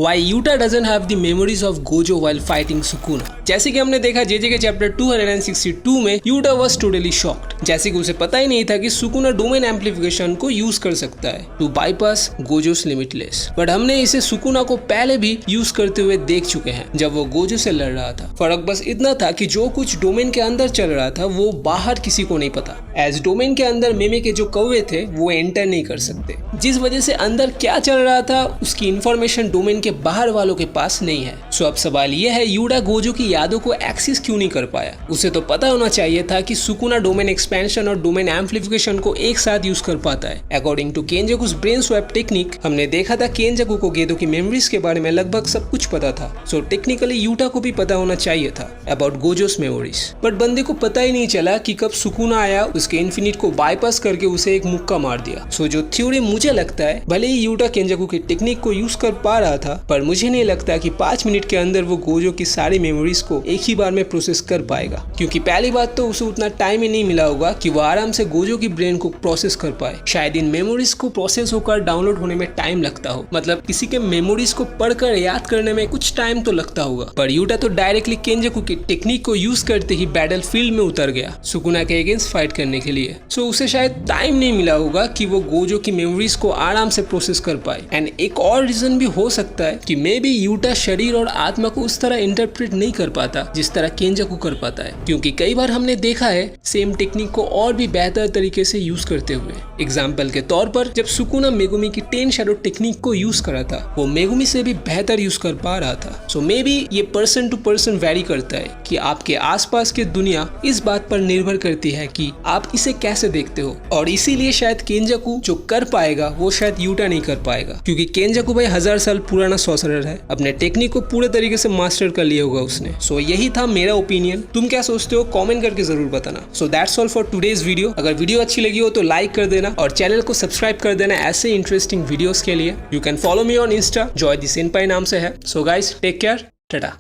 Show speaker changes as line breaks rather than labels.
Why Yuta doesn't have the memories of Gojo while fighting Sukuna। जैसे कि हमने देखा जेजे के चैप्टर 262 में यूटा वॉज टोटली शॉक्ड, जैसे कि उसे पता ही नहीं था कि सुकुना डोमेन एम्पलीफिकेशन को यूज कर सकता है टू बाईपास गोजोस लिमिटलेस। बट हमने इसे सुकुना को पहले भी यूज करते हुए देख चुके हैं जब वो गोजो से लड़ रहा था। फर्क बस इतना था कि जो कुछ डोमेन के अंदर चल रहा था वो बाहर किसी को नहीं पता। एज डोमेन के अंदर मेमे के जो कौवे थे वो एंटर नहीं कर सकते, जिस वजह से अंदर क्या चल रहा था उसकी इंफॉर्मेशन डोमेन के बाहर वालों के पास नहीं है। सो अब सवाल यह है यूटा गोजो की यादों को एक्सेस क्यों नहीं कर पाया। उसे तो पता होना चाहिए था कि सुकुना डोमेन एक्सपेंशन और डोमेन एम्पलीफिकेशन को एक साथ यूज कर पाता है। अकॉर्डिंग टू केंजाकु's ब्रेन स्वैप टेक्निक हमने देखा था केंजाकू को गेदो की मेमोरीज के बारे में लगभग सब कुछ पता था। सो टेक्निकली यूटा को भी पता होना चाहिए था अबाउट गोजोस मेमोरीज, बट बंदे को पता ही नहीं चला कि कब सुकुना आया उसके इन्फिनिट को बाईपास करके उसे एक मुक्का मार दिया। सो जो थ्योरी मुझे लगता है भले ही यूटा केंजाकू की टेक्निक को यूज कर पा रहा था, पर मुझे नहीं लगता कि 5 मिनट के अंदर वो गोजो की सारी मेमोरीज को एक ही बार में प्रोसेस कर पाएगा, क्योंकि पहली बात तो उसे उतना टाइम ही नहीं मिला होगा कि वो आराम से गोजो की ब्रेन को प्रोसेस कर पाए। शायद इन मेमोरीज को प्रोसेस होकर डाउनलोड होने में टाइम लगता हो, मतलब किसी के मेमोरीज को पढ़कर याद करने में कुछ टाइम तो लगता होगा। पर यूटा तो डायरेक्टली केंजाकू की टेक्निक को यूज करते ही बैटल फील्ड में उतर गया सुकुना के अगेंस्ट फाइट करने के लिए। सो उसे शायद टाइम नहीं मिला होगा कि वो गोजो की मेमोरीज को आराम से प्रोसेस कर पाए। एंड एक और रीजन भी हो सकता है कि मे बी यूटा शरीर और आत्मा को उस तरह इंटरप्रेट नहीं कर पाता जिस तरह केंजाकू कर पाता है, क्योंकि कई बार हमने देखा है सेम टेक्निक को और भी बेहतर तरीके से यूज करते हुए। एग्जाम्पल के तौर पर जब सुकुना मेगुमी की 10 शैडो टेक्निक को यूज करा था वो मेगुमी से भी बेहतर यूज कर पा रहा था। सो मे बी ये पर्सन टू पर्सन वेरी करता है कि आपके आसपास की दुनिया इस बात पर निर्भर करती है कि आप इसे कैसे देखते हो, और इसीलिए शायद केंजाकू जो कर पाएगा वो शायद यूटा नहीं कर पाएगा, क्योंकि केंजाकू भाई 1000 साल पुराना सॉर्सरर है, अपने टेक्निक को पूरे तरीके से मास्टर कर लिया होगा उसने। सो यही था मेरा ओपिनियन, तुम क्या सोचते हो कमेंट करके जरूर बताना। So that's all for today's video. अगर वीडियो अच्छी लगी हो तो लाइक कर देना और चैनल को सब्सक्राइब कर देना ऐसे इंटरेस्टिंग वीडियोस के लिए। You can follow me on insta, Joy the senpai नाम से है। So guys take care, Tata.